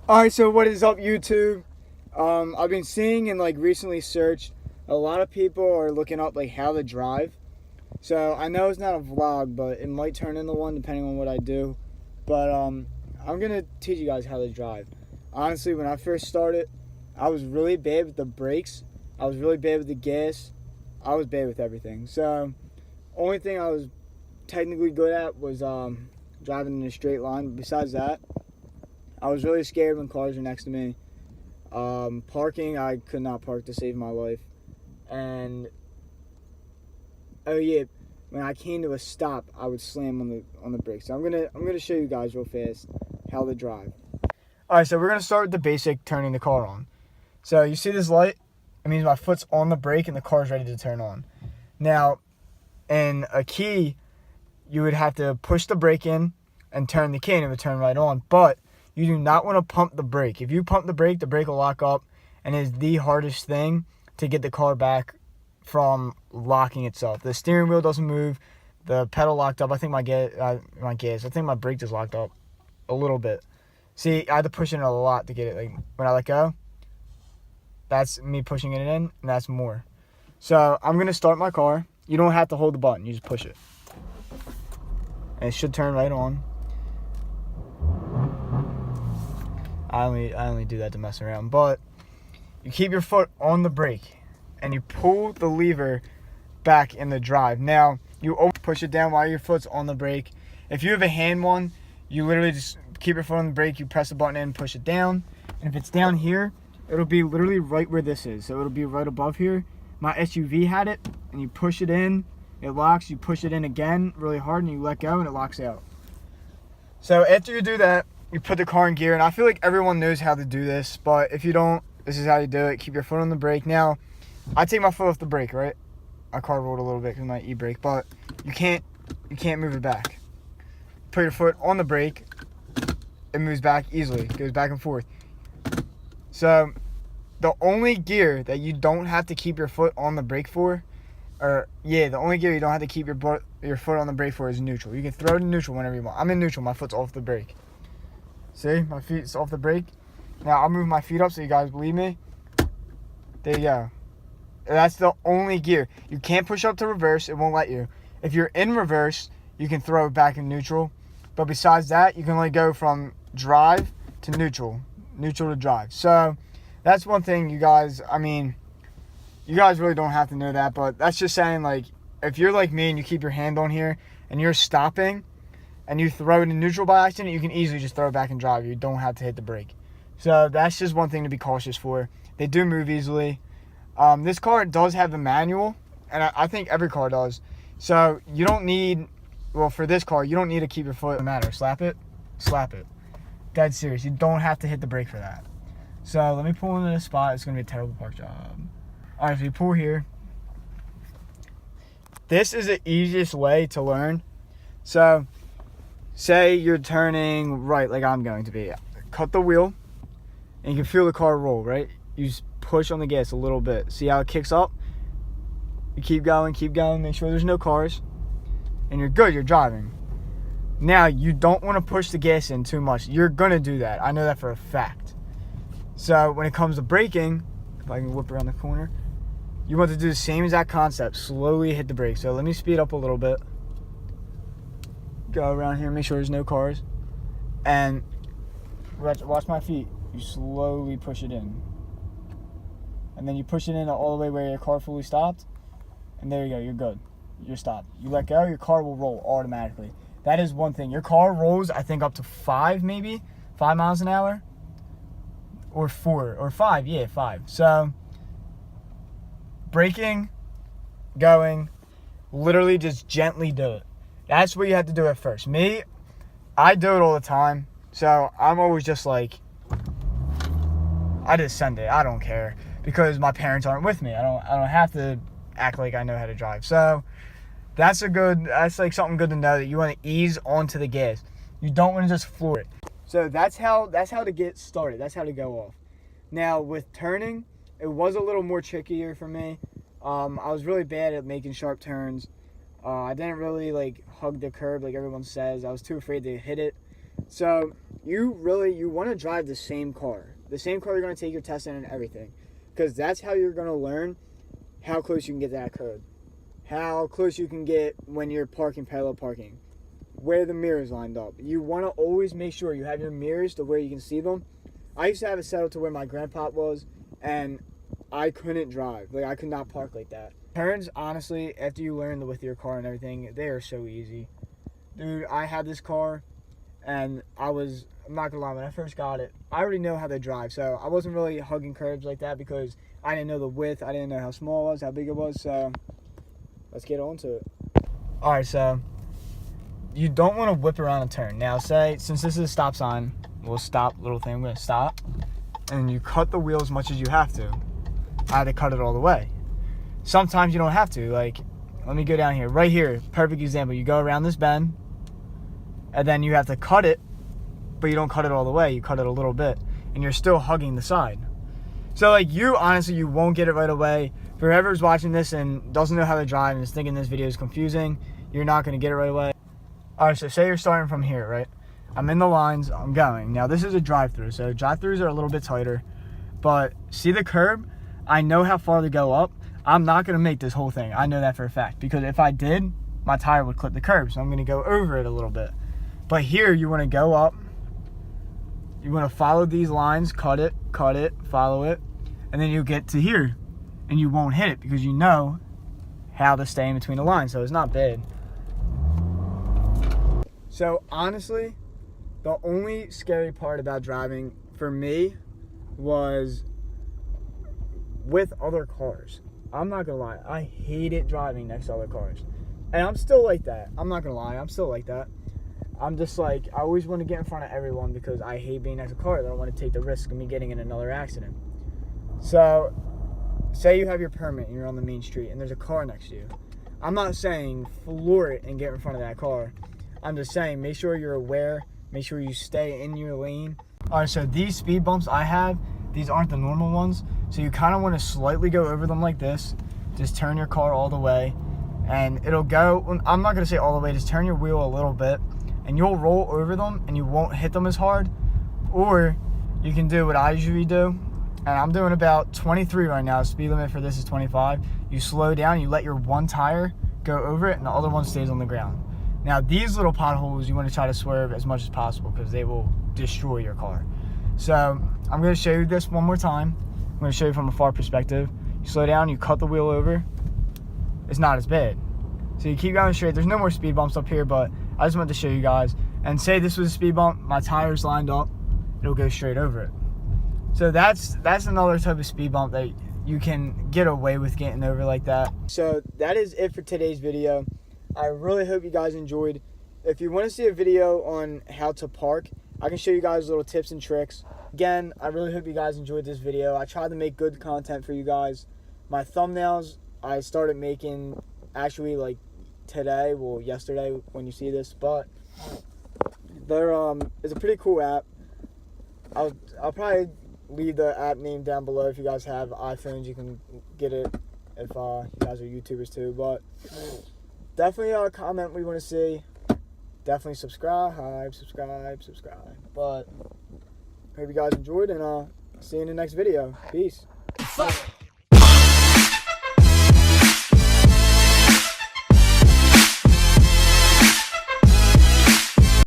Alright, so what is up, YouTube? I've been seeing and like recently searched, a lot of people are looking up like how to drive. So I know it's not a vlog, but it might turn into one depending on what I do. But I'm gonna teach you guys how to drive. Honestly, when I first started, I was really bad with the brakes. I was really bad with the gas. I was bad with everything. So only thing I was technically good at was driving in a straight line. Besides that, I was really scared when cars were next to me. Parking, I could not park to save my life. And oh yeah, when I came to a stop, I would slam on the brakes. So I'm gonna show you guys real fast how to drive. All right, so we're gonna start with the basic turning the car on. So you see this light? It means my foot's on the brake and the car's ready to turn on. Now, in a key, you would have to push the brake in and turn the key and it would turn right on. But you do not want to pump the brake. If you pump the brake will lock up, and it is the hardest thing to get the car back from locking itself. The steering wheel doesn't move, the pedal locked up. I think I think my brake just locked up a little bit. See, I had to push it in a lot to get it. Like when I let go, that's me pushing it in, and that's more. So I'm gonna start my car. You don't have to hold the button, you just push it. And it should turn right on. I only do that to mess around, but you keep your foot on the brake and you pull the lever back in the drive. Now, you push it down while your foot's on the brake. If you have a hand one, you literally just keep your foot on the brake, you press the button in, push it down. And if it's down here, it'll be literally right where this is. So it'll be right above here. My SUV had it, and you push it in, it locks, you push it in again really hard, and you let go, and it locks out. So after you do that, you put the car in gear, and I feel like everyone knows how to do this, but if you don't, this is how you do it. Keep your foot on the brake. Now, I take my foot off the brake, right? My car rolled a little bit because of my e-brake, but you can't move it back. Put your foot on the brake, it moves back easily. It goes back and forth. So the only gear that you don't have to keep your foot on the brake for, the only gear you don't have to keep your foot on the brake for is neutral. You can throw it in neutral whenever you want. I'm in neutral, my foot's off the brake. See, my feet's off the brake. Now I'll move my feet up so you guys believe me. There you go. That's the only gear. You can't push up to reverse, it won't let you. If you're in reverse, you can throw it back in neutral. But besides that, you can only go from drive to neutral to drive. So that's one thing you guys really don't have to know that, but that's just saying, like, if you're like me and you keep your hand on here and you're stopping and you throw it in neutral by accident, you can easily just throw it back and drive. You don't have to hit the brake. So that's just one thing to be cautious for. They do move easily. This car does have the manual, and I think every car does. So you don't need, for this car, you don't need to keep your foot. No matter, slap it. Dead serious. You don't have to hit the brake for that. So let me pull into this spot. It's gonna be a terrible park job. All right, so you pull here. This is the easiest way to learn. So say you're turning right like I'm going to be. Cut the wheel, and you can feel the car roll, right? You just push on the gas a little bit. See how it kicks up? You keep going, make sure there's no cars, and you're good, you're driving. Now, you don't want to push the gas in too much. You're gonna do that. I know that for a fact. So when it comes to braking, if I can whip around the corner, you want to do the same exact concept. Slowly hit the brake. So let me speed up a little bit. Go around here, make sure there's no cars. And watch my feet. You slowly push it in. And then you push it in all the way where your car fully stopped. And there you go, you're good. You're stopped. You let go, your car will roll automatically. That is one thing. Your car rolls, I think, up to 5 miles an hour. Or 4, or 5, yeah, 5. So, braking, going, literally just gently do it. That's what you have to do at first. Me, I do it all the time. So, I'm always just like, I just send it. I don't care. Because my parents aren't with me. I don't have to act like I know how to drive. So, that's like something good to know, that you want to ease onto the gas. You don't want to just floor it. So that's how to get started. That's how to go off. Now with turning, it was a little more trickier for me. I was really bad at making sharp turns. I didn't really like hug the curb like everyone says. I was too afraid to hit it. So you want to drive the same car you're going to take your test in and everything, because that's how you're going to learn how close you can get to that curb, how close you can get when you're parking parallel parking, where the mirrors lined up. You want to always make sure you have your mirrors to where you can see them. I used to have it set up to where my grandpa was, and I couldn't drive. Like, I could not park like that. Turns, honestly, after you learn with your car and everything, they are so easy. Dude, I had this car, and I'm not gonna lie, when I first got it, I already know how to drive, so I wasn't really hugging curbs like that because I didn't know the width, I didn't know how small it was, how big it was, so let's get on to it. Alright, so you don't want to whip around a turn. Now, say, since this is a stop sign, we'll stop, little thing, I'm gonna stop, and you cut the wheel as much as you have to. I had to cut it all the way. Sometimes you don't have to. Like, let me go down here. Right here, perfect example. You go around this bend, and then you have to cut it, but you don't cut it all the way. You cut it a little bit, and you're still hugging the side. So, like, honestly, you won't get it right away. For whoever's watching this and doesn't know how to drive and is thinking this video is confusing, you're not going to get it right away. All right, so say you're starting from here, right? I'm in the lines, I'm going. Now, this is a drive-through, so drive-throughs are a little bit tighter, but see the curb? I know how far to go up. I'm not going to make this whole thing. I know that for a fact, because if I did, my tire would clip the curb, so I'm going to go over it a little bit. But here, you want to go up. You want to follow these lines, cut it, follow it, and then you get to here, and you won't hit it because you know how to stay in between the lines, so it's not bad. So, honestly, the only scary part about driving for me was with other cars. I'm not gonna lie, I hated driving next to other cars. And I'm still like that. I'm not gonna lie, I'm still like that. I'm just like, I always want to get in front of everyone because I hate being next to cars. I don't want to take the risk of me getting in another accident. So, say you have your permit and you're on the main street and there's a car next to you. I'm not saying floor it and get in front of that car. I'm just saying, make sure you're aware, make sure you stay in your lane. Alright, so these speed bumps I have, these aren't the normal ones. So you kind of want to slightly go over them like this. Just turn your car all the way. And it'll go, I'm not going to say all the way, just turn your wheel a little bit. And you'll roll over them and you won't hit them as hard. Or you can do what I usually do. And I'm doing about 23 right now. Speed limit for this is 25. You slow down, you let your one tire go over it and the other one stays on the ground. Now these little potholes you want to try to swerve as much as possible because they will destroy your car. So I'm going to show you this one more time. I'm going to show you from a far perspective. You slow down, you cut the wheel over. It's not as bad. So you keep going straight. There's no more speed bumps up here, but I just wanted to show you guys. And say this was a speed bump, my tire's lined up, it'll go straight over it. So that's another type of speed bump that you can get away with getting over like that. So that is it for today's video. I really hope you guys enjoyed. If you want to see a video on how to park, I can show you guys little tips and tricks. Again, I really hope you guys enjoyed this video. I tried to make good content for you guys. My thumbnails, I started making actually like today, well yesterday when you see this, but they're it's a pretty cool app. I'll probably leave the app name down below. If you guys have iPhones, you can get it if you guys are YouTubers too. But definitely comment what you want to see. Definitely subscribe. But hope you guys enjoyed, and see you in the next video. Peace.